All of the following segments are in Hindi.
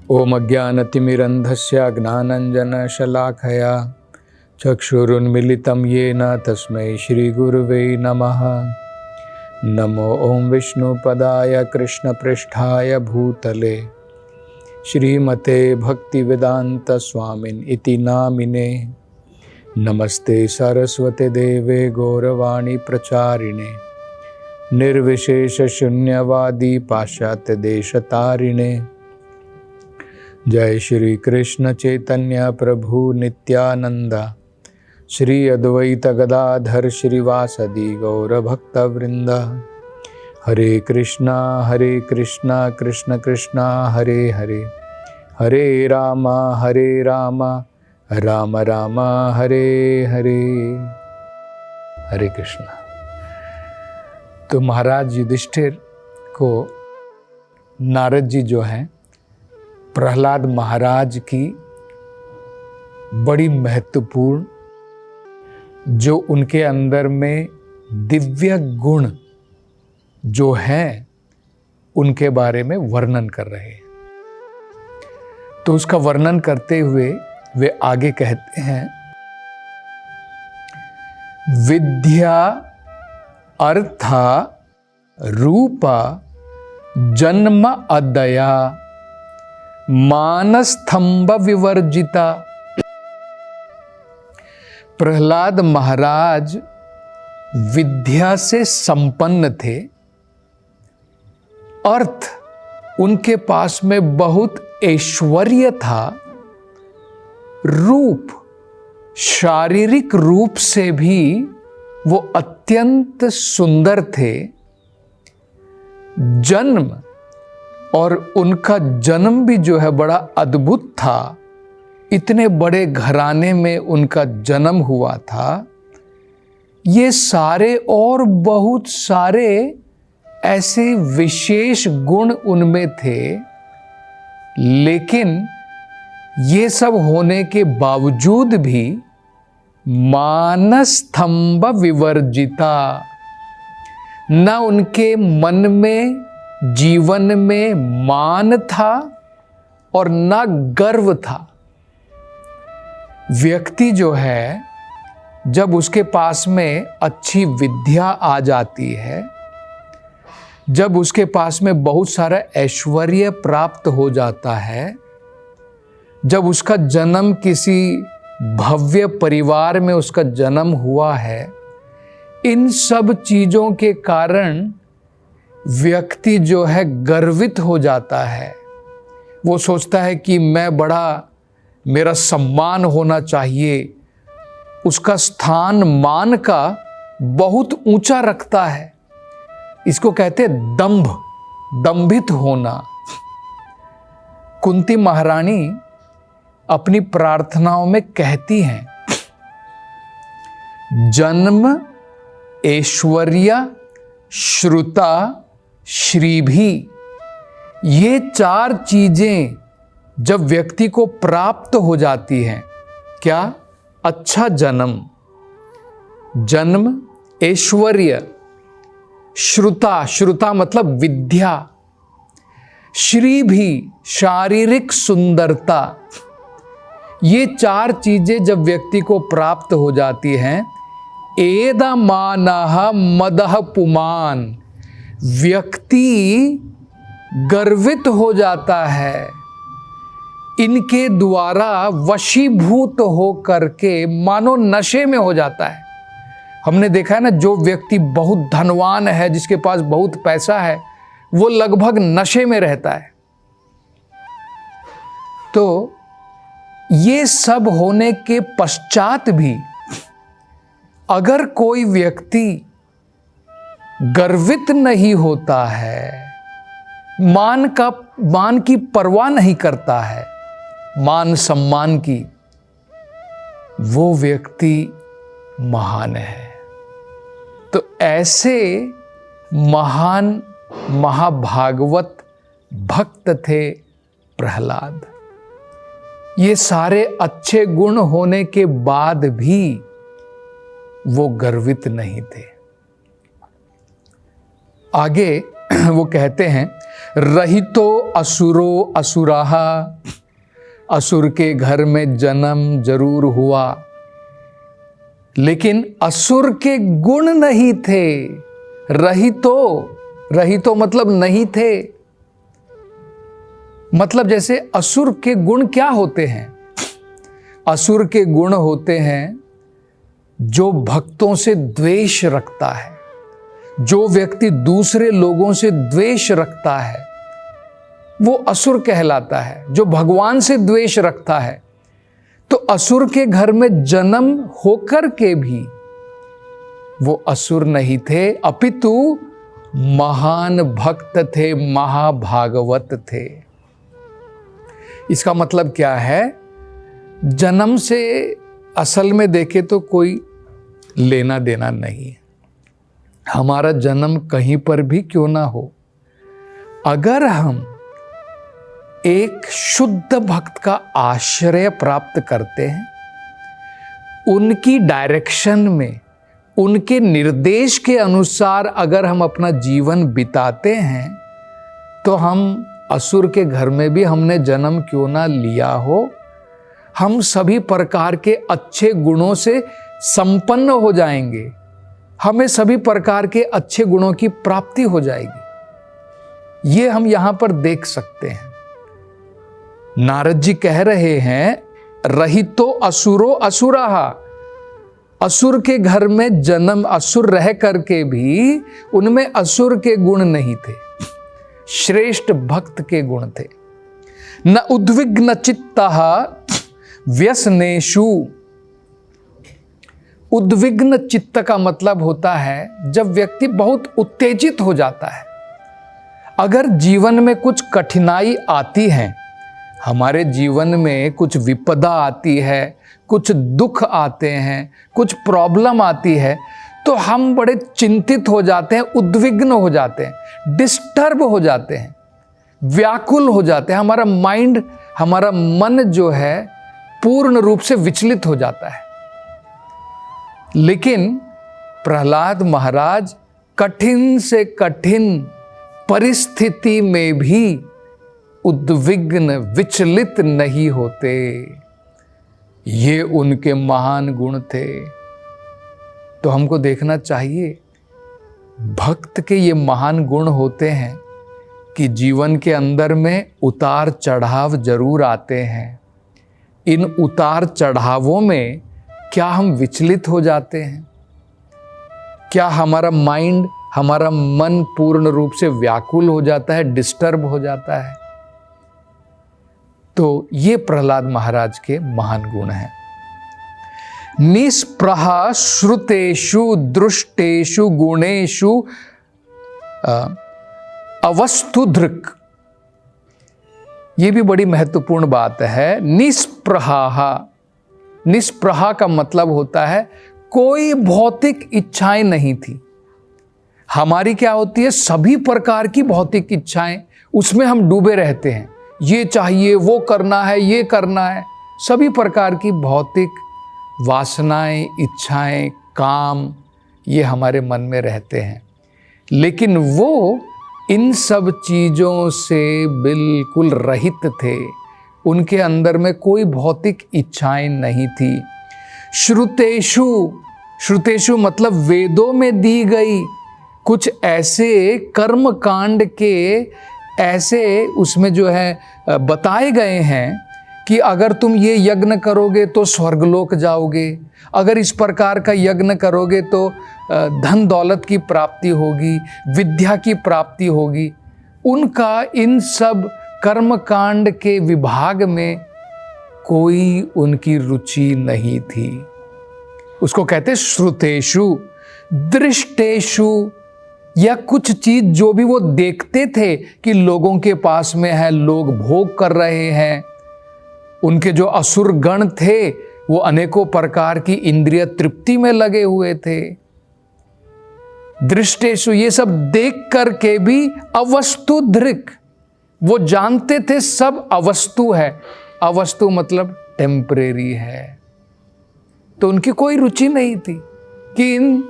ओम अज्ञानतिमिरन्धस्य ज्ञानाञ्जनशलाखया चक्षुरुन्मीलितं येन तस्मै श्रीगुरुवे नमः। नमो ओं विष्णुपदाय कृष्णपृष्ठाय भूतले श्रीमते भक्तिवेदान्तस्वामिन् इति नामिने। नमस्ते सरस्वते देवे गौरवाणी प्रचारिणे निर्विशेषशून्यवादी पाश्चात्य देशतारिणे। जय श्री कृष्ण चैतन्य प्रभु नित्यानंद श्री अद्वैत गदाधर श्रीवासदि गौर भक्तवृंद। हरे कृष्णा कृष्ण कृष्णा हरे हरे, हरे राम राम राम हरे हरे। हरे कृष्णा। तो महाराज युधिष्ठिर को नारद जी जो हैं प्रहलाद महाराज की बड़ी महत्वपूर्ण जो उनके अंदर में दिव्य गुण जो हैं उनके बारे में वर्णन कर रहे हैं। तो उसका वर्णन करते हुए वे आगे कहते हैं, विद्या अर्था रूपा जन्म अदया मानस्तंभ विवर्जिता। प्रहलाद महाराज विद्या से संपन्न थे, अर्थ उनके पास में बहुत ऐश्वर्य था, रूप शारीरिक रूप से भी वो अत्यंत सुंदर थे, जन्म और उनका जन्म भी जो है बड़ा अद्भुत था। इतने बड़े घराने में उनका जन्म हुआ था। ये सारे और बहुत सारे ऐसे विशेष गुण उनमें थे, लेकिन ये सब होने के बावजूद भी मानस्तंभ विवर्जिता, न उनके मन में जीवन में मान था और न गर्व था। व्यक्ति जो है जब उसके पास में अच्छी विद्या आ जाती है, जब उसके पास में बहुत सारा ऐश्वर्य प्राप्त हो जाता है, जब उसका जन्म किसी भव्य परिवार में उसका जन्म हुआ है, इन सब चीज़ों के कारण व्यक्ति जो है गर्वित हो जाता है। वो सोचता है कि मैं बड़ा, मेरा सम्मान होना चाहिए, उसका स्थान मान का बहुत ऊंचा रखता है। इसको कहते हैं दंभ, दंभित होना। कुंती महारानी अपनी प्रार्थनाओं में कहती हैं, जन्म ऐश्वर्य श्रुता श्रीभी, ये चार चीजें जब व्यक्ति को प्राप्त हो जाती हैं, क्या? अच्छा जन्म, जन्म ऐश्वर्य, श्रुता, श्रुता मतलब विद्या, श्री भी शारीरिक सुंदरता, ये चार चीजें जब व्यक्ति को प्राप्त हो जाती हैं, एदमानः मदः पुमान, व्यक्ति गर्वित हो जाता है। इनके द्वारा वशीभूत हो करके मानो नशे में हो जाता है। हमने देखा है ना, जो व्यक्ति बहुत धनवान है, जिसके पास बहुत पैसा है, वो लगभग नशे में रहता है। तो ये सब होने के पश्चात भी अगर कोई व्यक्ति गर्वित नहीं होता है, मान की परवाह नहीं करता है, मान सम्मान की, वो व्यक्ति महान है। तो ऐसे महान महाभागवत भक्त थे प्रहलाद। ये सारे अच्छे गुण होने के बाद भी वो गर्वित नहीं थे। आगे वो कहते हैं, रहितो असुरो असुराहा, असुर के घर में जन्म जरूर हुआ, लेकिन असुर के गुण नहीं थे। रहितो मतलब नहीं थे। मतलब जैसे असुर के गुण क्या होते हैं? असुर के गुण होते हैं जो भक्तों से द्वेष रखता है। जो व्यक्ति दूसरे लोगों से द्वेष रखता है वो असुर कहलाता है। जो भगवान से द्वेष रखता है, तो असुर के घर में जन्म होकर के भी वो असुर नहीं थे, अपितु महान भक्त थे, महाभागवत थे। इसका मतलब क्या है? जन्म से असल में देखे तो कोई लेना देना नहीं है। हमारा जन्म कहीं पर भी क्यों ना हो, अगर हम एक शुद्ध भक्त का आश्रय प्राप्त करते हैं, उनकी डायरेक्शन में, उनके निर्देश के अनुसार अगर हम अपना जीवन बिताते हैं, तो हम असुर के घर में भी हमने जन्म क्यों ना लिया हो, हम सभी प्रकार के अच्छे गुणों से संपन्न हो जाएंगे। हमें सभी प्रकार के अच्छे गुणों की प्राप्ति हो जाएगी। ये हम यहां पर देख सकते हैं। नारद जी कह रहे हैं, रहितो असुरो असुराहा, असुर के घर में जन्म, असुर रह करके भी उनमें असुर के गुण नहीं थे, श्रेष्ठ भक्त के गुण थे। न उद्विग्न चित्तः व्यसनेषु। उद्विग्न चित्त का मतलब होता है जब व्यक्ति बहुत उत्तेजित हो जाता है। अगर जीवन में कुछ कठिनाई आती है, हमारे जीवन में कुछ विपदा आती है, कुछ दुख आते हैं, कुछ प्रॉब्लम आती है, तो हम बड़े चिंतित हो जाते हैं, उद्विग्न हो जाते हैं, डिस्टर्ब हो जाते हैं, व्याकुल हो जाते हैं। हमारा माइंड, हमारा मन जो है पूर्ण रूप से विचलित हो जाता है। लेकिन प्रहलाद महाराज कठिन से कठिन परिस्थिति में भी उद्विग्न, विचलित नहीं होते। ये उनके महान गुण थे। तो हमको देखना चाहिए, भक्त के ये महान गुण होते हैं कि जीवन के अंदर में उतार चढ़ाव जरूर आते हैं। इन उतार चढ़ावों में क्या हम विचलित हो जाते हैं? क्या हमारा माइंड, हमारा मन पूर्ण रूप से व्याकुल हो जाता है, डिस्टर्ब हो जाता है? तो ये प्रहलाद महाराज के महान गुण हैं। निस्पृहा श्रुतेषु दृष्टेषु गुणेषु अवस्तुधृक्। ये भी बड़ी महत्वपूर्ण बात है। निस्पृहा, निस्पृहा का मतलब होता है कोई भौतिक इच्छाएं नहीं थी। हमारी क्या होती है? सभी प्रकार की भौतिक इच्छाएं, उसमें हम डूबे रहते हैं। ये चाहिए, वो करना है, ये करना है। सभी प्रकार की भौतिक वासनाएं, इच्छाएं, काम, ये हमारे मन में रहते हैं। लेकिन वो इन सब चीज़ों से बिल्कुल रहित थे। उनके अंदर में कोई भौतिक इच्छाएं नहीं थी। श्रुतेषु, श्रुतेषु मतलब वेदों में दी गई कुछ ऐसे कर्म कांड के ऐसे उसमें जो है बताए गए हैं कि अगर तुम ये यज्ञ करोगे तो स्वर्गलोक जाओगे, अगर इस प्रकार का यज्ञ करोगे तो धन दौलत की प्राप्ति होगी, विद्या की प्राप्ति होगी। उनका इन सब कर्म कांड के विभाग में कोई उनकी रुचि नहीं थी। उसको कहते श्रुतेषु। दृष्टेषु, या कुछ चीज जो भी वो देखते थे कि लोगों के पास में है, लोग भोग कर रहे हैं। उनके जो असुर गण थे वो अनेकों प्रकार की इंद्रिय तृप्ति में लगे हुए थे। दृष्टेषु, ये सब देख करके भी अवस्तु धृक्, वो जानते थे सब अवस्तु है। अवस्तु मतलब टेम्परेरी है। तो उनकी कोई रुचि नहीं थी कि इन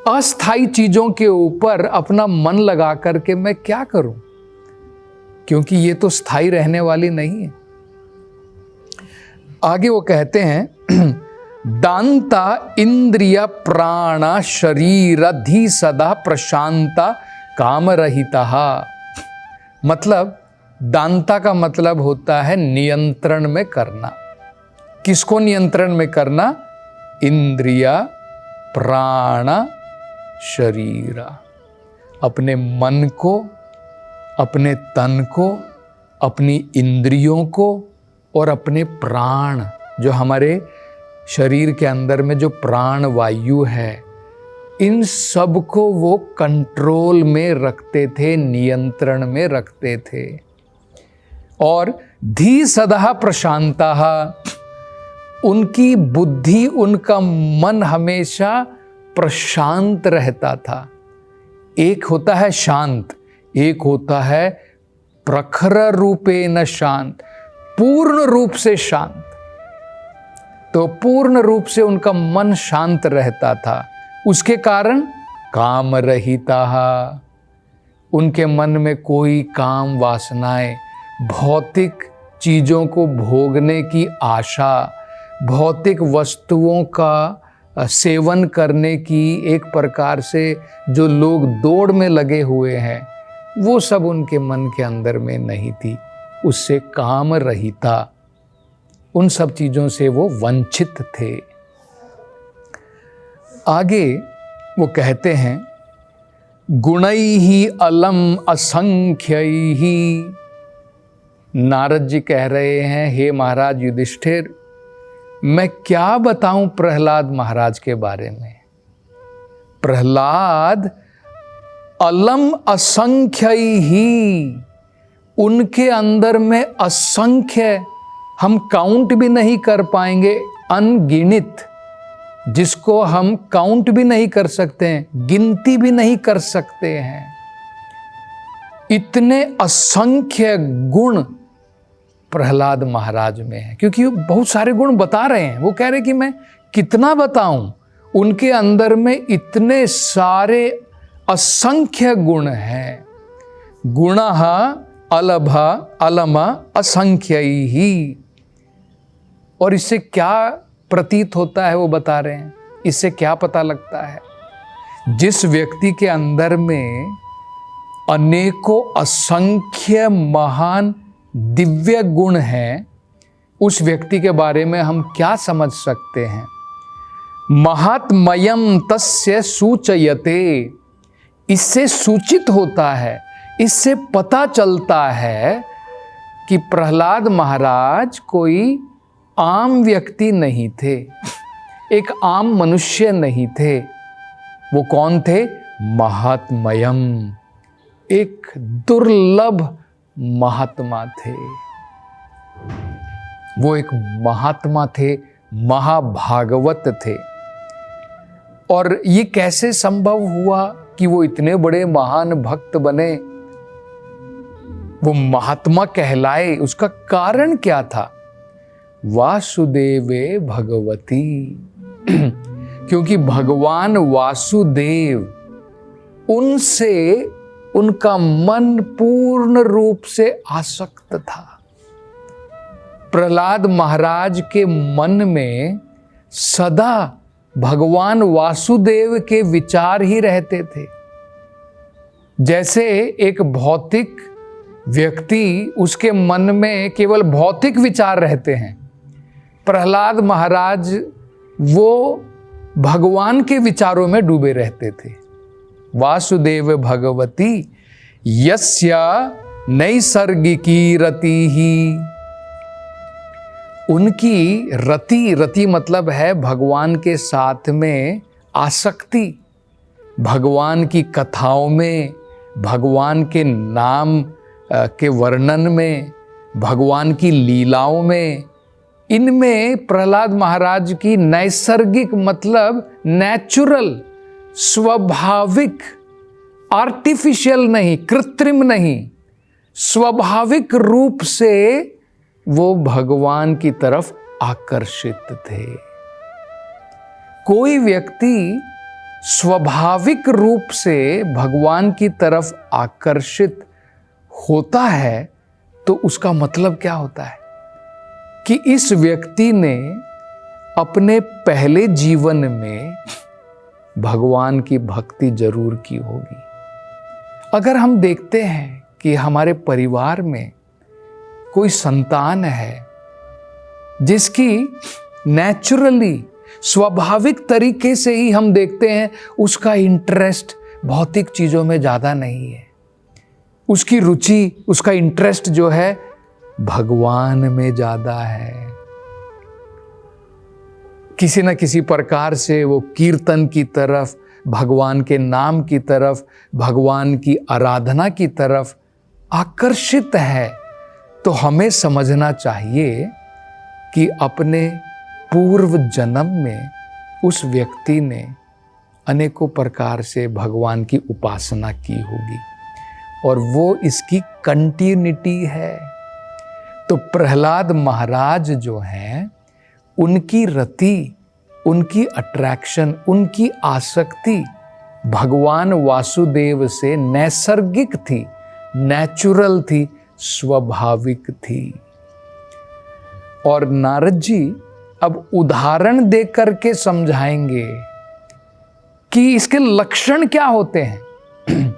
अस्थाई चीजों के ऊपर अपना मन लगा करके मैं क्या करूं। क्योंकि ये तो स्थायी रहने वाली नहीं है। आगे वो कहते हैं दांता इंद्रिय प्राण शरीर धी सदा प्रशांता काम रहिता। मतलब दांता का मतलब होता है नियंत्रण में करना। किसको नियंत्रण में करना? इंद्रिया प्राण शरीर, अपने मन को, अपने तन को, अपनी इंद्रियों को और अपने प्राण, जो हमारे शरीर के अंदर में जो प्राण वायु है, इन सब को वो कंट्रोल में रखते थे, नियंत्रण में रखते थे। और धी सदा प्रशांता, उनकी बुद्धि, उनका मन हमेशा प्रशांत रहता था। एक होता है शांत, एक होता है प्रखर रूपेण शांत, पूर्ण रूप से शांत। तो पूर्ण रूप से उनका मन शांत रहता था, उसके कारण काम रहिता, उनके मन में कोई काम वासनाएं, भौतिक चीज़ों को भोगने की आशा, भौतिक वस्तुओं का सेवन करने की एक प्रकार से जो लोग दौड़ में लगे हुए हैं, वो सब उनके मन के अंदर में नहीं थी। उससे काम रहिता, उन सब चीज़ों से वो वंचित थे। आगे वो कहते हैं गुणैहि अलम असंख्यैहि। नारद जी कह रहे हैं, हे महाराज युधिष्ठिर, मैं क्या बताऊं प्रहलाद महाराज के बारे में। प्रहलाद अलम असंख्यैहि, उनके अंदर में असंख्य, हम काउंट भी नहीं कर पाएंगे, अनगिनित, जिसको हम काउंट भी नहीं कर सकते हैं, गिनती भी नहीं कर सकते हैं, इतने असंख्य गुण प्रहलाद महाराज में है। क्योंकि वो बहुत सारे गुण बता रहे हैं, वो कह रहे कि मैं कितना बताऊं, उनके अंदर में इतने सारे असंख्य गुण हैं। गुणः अलभ अलम असंख्यैहि। और इससे क्या प्रतीत होता है वो बता रहे हैं। इससे क्या पता लगता है? जिस व्यक्ति के अंदर में अनेकों असंख्य महान दिव्य गुण हैं, उस व्यक्ति के बारे में हम क्या समझ सकते हैं? महात्मयम तस्य सूचयते, इससे सूचित होता है, इससे पता चलता है कि प्रहलाद महाराज कोई आम व्यक्ति नहीं थे, एक आम मनुष्य नहीं थे। वो कौन थे? महात्मयम, एक दुर्लभ महात्मा थे। वो एक महात्मा थे, महाभागवत थे। और ये कैसे संभव हुआ कि वो इतने बड़े महान भक्त बने, वो महात्मा कहलाए? उसका कारण क्या था? वासुदेवे भगवती, क्योंकि भगवान वासुदेव, उनसे उनका मन पूर्ण रूप से आसक्त था। प्रहलाद महाराज के मन में सदा भगवान वासुदेव के विचार ही रहते थे। जैसे एक भौतिक व्यक्ति, उसके मन में केवल भौतिक विचार रहते हैं, प्रहलाद महाराज वो भगवान के विचारों में डूबे रहते थे। वासुदेव भगवती यस्या नैसर्गिकी रतिः, उनकी रति मतलब है भगवान के साथ में आसक्ति, भगवान की कथाओं में, भगवान के नाम के वर्णन में, भगवान की लीलाओं में, इनमें प्रहलाद महाराज की नैसर्गिक मतलब नेचुरल, स्वाभाविक, आर्टिफिशियल नहीं, कृत्रिम नहीं, स्वाभाविक रूप से वो भगवान की तरफ आकर्षित थे। कोई व्यक्ति स्वाभाविक रूप से भगवान की तरफ आकर्षित होता है तो उसका मतलब क्या होता है कि इस व्यक्ति ने अपने पहले जीवन में भगवान की भक्ति जरूर की होगी। अगर हम देखते हैं कि हमारे परिवार में कोई संतान है जिसकी नेचुरली स्वाभाविक तरीके से ही हम देखते हैं उसका इंटरेस्ट भौतिक चीजों में ज्यादा नहीं है, उसकी रुचि, उसका इंटरेस्ट जो है भगवान में ज्यादा है, किसी न किसी प्रकार से वो कीर्तन की तरफ, भगवान के नाम की तरफ, भगवान की आराधना की तरफ आकर्षित है, तो हमें समझना चाहिए कि अपने पूर्व जन्म में उस व्यक्ति ने अनेकों प्रकार से भगवान की उपासना की होगी और वो इसकी कंटिन्यूटी है। तो प्रहलाद महाराज जो हैं, उनकी रति, उनकी अट्रैक्शन, उनकी आसक्ति भगवान वासुदेव से नैसर्गिक थी, नेचुरल थी, स्वाभाविक थी। और नारद जी अब उदाहरण दे करके समझाएंगे कि इसके लक्षण क्या होते हैं।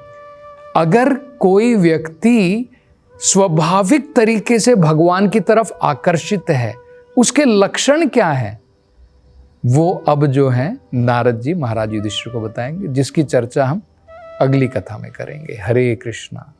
अगर कोई व्यक्ति स्वाभाविक तरीके से भगवान की तरफ आकर्षित है, उसके लक्षण क्या हैं, वो अब जो है नारद जी महाराज युधिष्ठिर को बताएंगे, जिसकी चर्चा हम अगली कथा में करेंगे। हरे कृष्णा।